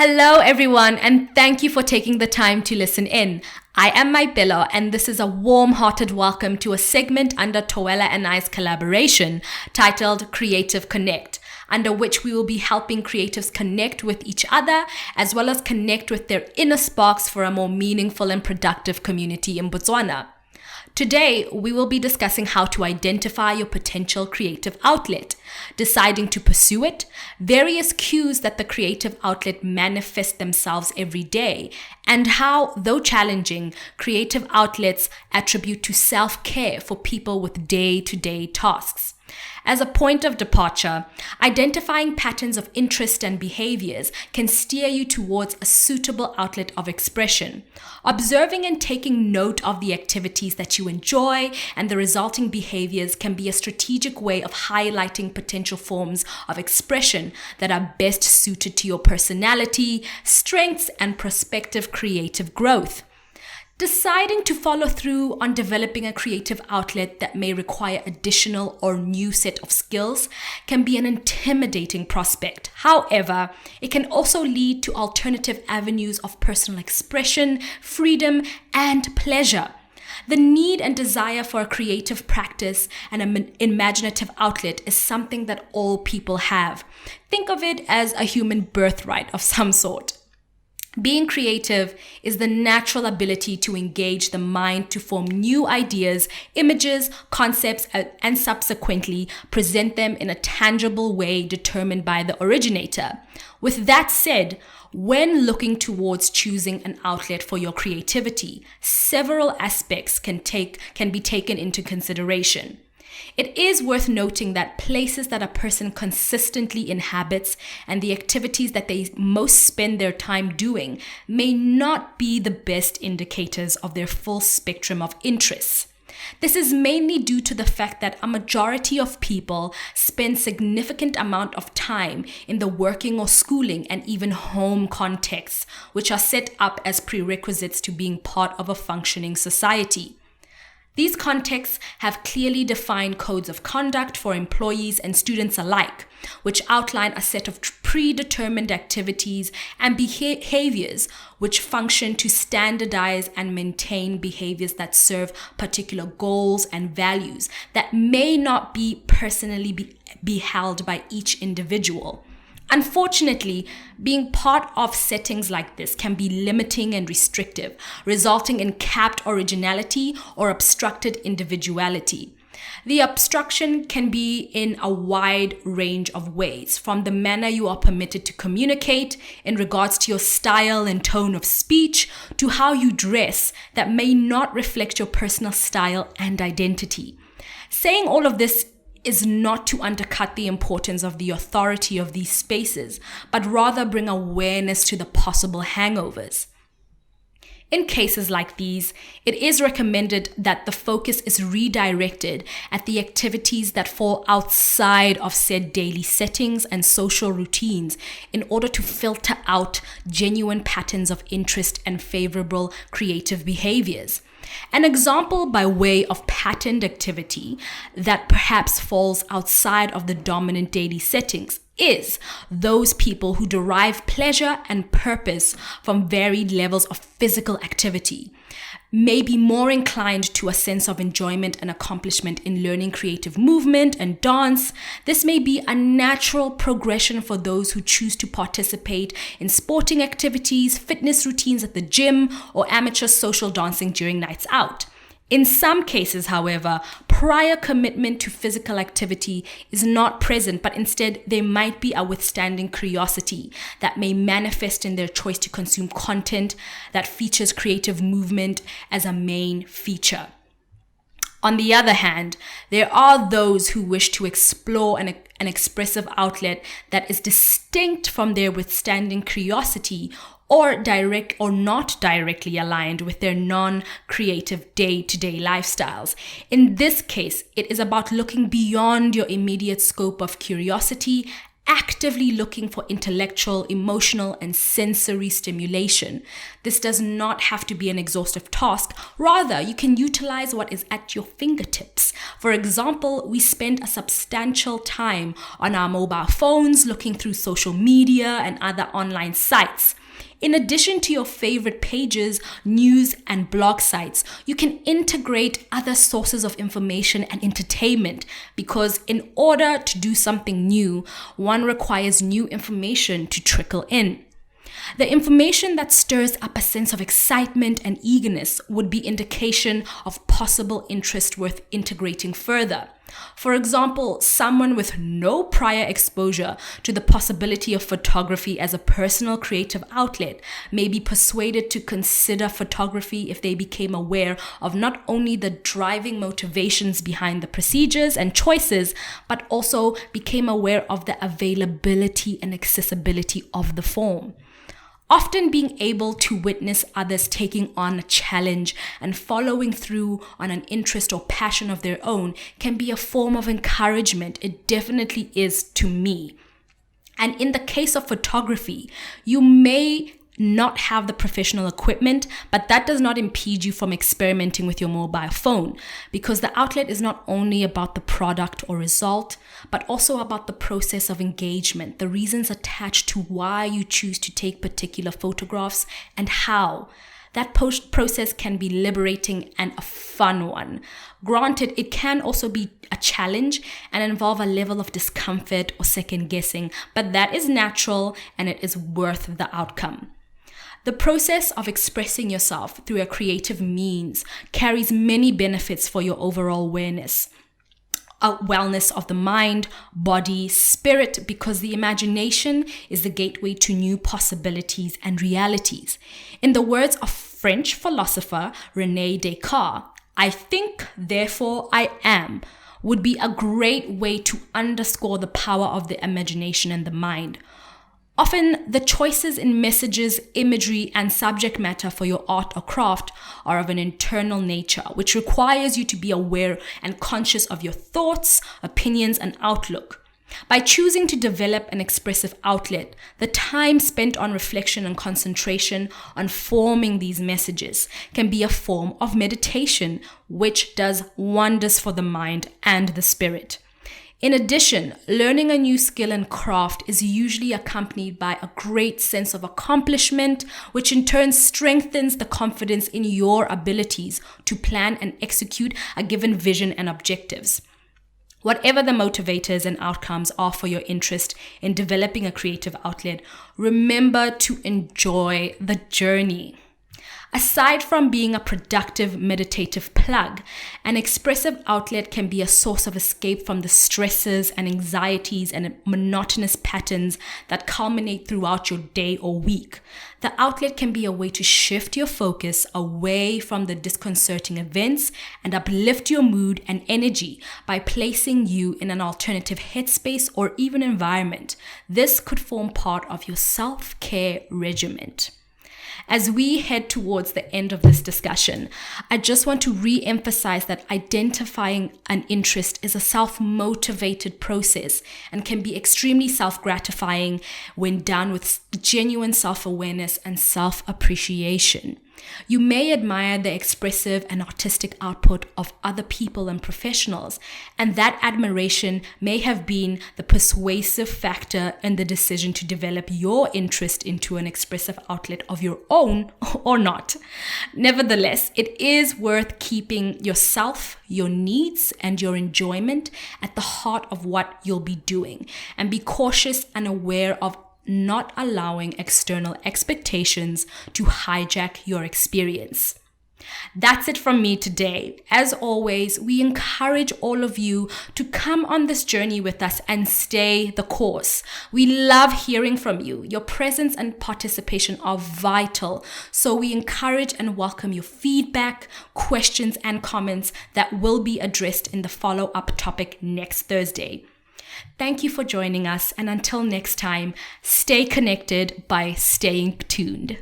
Hello, everyone, and thank you for taking the time to listen in. I am Maipelo, and this is a warm-hearted welcome to a segment under Toela and I's collaboration titled Creative Connect, under which we will be helping creatives connect with each other, as well as connect with their inner sparks for a more meaningful and productive community in Botswana. Today, we will be discussing how to identify your potential creative outlet, deciding to pursue it, various cues that the creative outlet manifest themselves every day, and how, though challenging, creative outlets attribute to self-care for people with day-to-day tasks. As a point of departure, identifying patterns of interest and behaviors can steer you towards a suitable outlet of expression. Observing and taking note of the activities that you enjoy and the resulting behaviors can be a strategic way of highlighting potential forms of expression that are best suited to your personality, strengths, and prospective creative growth. Deciding to follow through on developing a creative outlet that may require additional or new set of skills can be an intimidating prospect. However, it can also lead to alternative avenues of personal expression, freedom, and pleasure. The need and desire for a creative practice and an imaginative outlet is something that all people have. Think of it as a human birthright of some sort. Being creative is the natural ability to engage the mind to form new ideas, images, concepts, and subsequently present them in a tangible way determined by the originator. With that said, when looking towards choosing an outlet for your creativity, several aspects can be taken into consideration. It is worth noting that places that a person consistently inhabits and the activities that they most spend their time doing may not be the best indicators of their full spectrum of interests. This is mainly due to the fact that a majority of people spend significant amount of time in the working or schooling and even home contexts, which are set up as prerequisites to being part of a functioning society. These contexts have clearly defined codes of conduct for employees and students alike, which outline a set of predetermined activities and behaviors which function to standardize and maintain behaviors that serve particular goals and values that may not be personally be held by each individual. Unfortunately, being part of settings like this can be limiting and restrictive, resulting in capped originality or obstructed individuality. The obstruction can be in a wide range of ways, from the manner you are permitted to communicate in regards to your style and tone of speech, to how you dress that may not reflect your personal style and identity. Saying all of this is not to undercut the importance of the authority of these spaces, but rather bring awareness to the possible hangovers. In cases like these, it is recommended that the focus is redirected at the activities that fall outside of said daily settings and social routines in order to filter out genuine patterns of interest and favorable creative behaviors. An example by way of patterned activity that perhaps falls outside of the dominant daily settings is those people who derive pleasure and purpose from varied levels of physical activity, may be more inclined to a sense of enjoyment and accomplishment in learning creative movement and dance. This may be a natural progression for those who choose to participate in sporting activities, fitness routines at the gym, or amateur social dancing during nights out. In some cases, however, prior commitment to physical activity is not present, but instead there might be a withstanding curiosity that may manifest in their choice to consume content that features creative movement as a main feature. On the other hand, there are those who wish to explore an expressive outlet that is distinct from their withstanding curiosity or direct or not directly aligned with their non-creative day-to-day lifestyles. In this case, it is about looking beyond your immediate scope of curiosity actively looking for intellectual, emotional, and sensory stimulation. This does not have to be an exhaustive task. Rather, you can utilize what is at your fingertips. For example, we spend a substantial time on our mobile phones looking through social media and other online sites. In addition to your favorite pages, news, and blog sites, you can integrate other sources of information and entertainment, because in order to do something new, one requires new information to trickle in. The information that stirs up a sense of excitement and eagerness would be indication of possible interest worth integrating further. For example, someone with no prior exposure to the possibility of photography as a personal creative outlet may be persuaded to consider photography if they became aware of not only the driving motivations behind the procedures and choices, but also became aware of the availability and accessibility of the form. Often being able to witness others taking on a challenge and following through on an interest or passion of their own can be a form of encouragement. It definitely is to me. And in the case of photography, you may not have the professional equipment, but that does not impede you from experimenting with your mobile phone, because the outlet is not only about the product or result, but also about the process of engagement, the reasons attached to why you choose to take particular photographs and how. That process can be liberating and a fun one. Granted, it can also be a challenge and involve a level of discomfort or second guessing, but that is natural and it is worth the outcome. The process of expressing yourself through a creative means carries many benefits for your overall wellness of the mind, body, spirit, because the imagination is the gateway to new possibilities and realities. In the words of French philosopher René Descartes, "I think, therefore I am," would be a great way to underscore the power of the imagination and the mind. Often, the choices in messages, imagery, and subject matter for your art or craft are of an internal nature, which requires you to be aware and conscious of your thoughts, opinions, and outlook. By choosing to develop an expressive outlet, the time spent on reflection and concentration on forming these messages can be a form of meditation, which does wonders for the mind and the spirit. In addition, learning a new skill and craft is usually accompanied by a great sense of accomplishment, which in turn strengthens the confidence in your abilities to plan and execute a given vision and objectives. Whatever the motivators and outcomes are for your interest in developing a creative outlet, remember to enjoy the journey. Aside from being a productive meditative plug, an expressive outlet can be a source of escape from the stresses and anxieties and monotonous patterns that culminate throughout your day or week. The outlet can be a way to shift your focus away from the disconcerting events and uplift your mood and energy by placing you in an alternative headspace or even environment. This could form part of your self-care regimen. As we head towards the end of this discussion, I just want to re-emphasize that identifying an interest is a self-motivated process and can be extremely self-gratifying when done with genuine self-awareness and self-appreciation. You may admire the expressive and artistic output of other people and professionals, and that admiration may have been the persuasive factor in the decision to develop your interest into an expressive outlet of your own or not. Nevertheless, it is worth keeping yourself, your needs, and your enjoyment at the heart of what you'll be doing, and be cautious and aware of not allowing external expectations to hijack your experience. That's it from me today. As always, we encourage all of you to come on this journey with us and stay the course. We love hearing from you. Your presence and participation are vital. So we encourage and welcome your feedback, questions, and comments that will be addressed in the follow-up topic next Thursday. Thank you for joining us, and until next time, stay connected by staying tuned.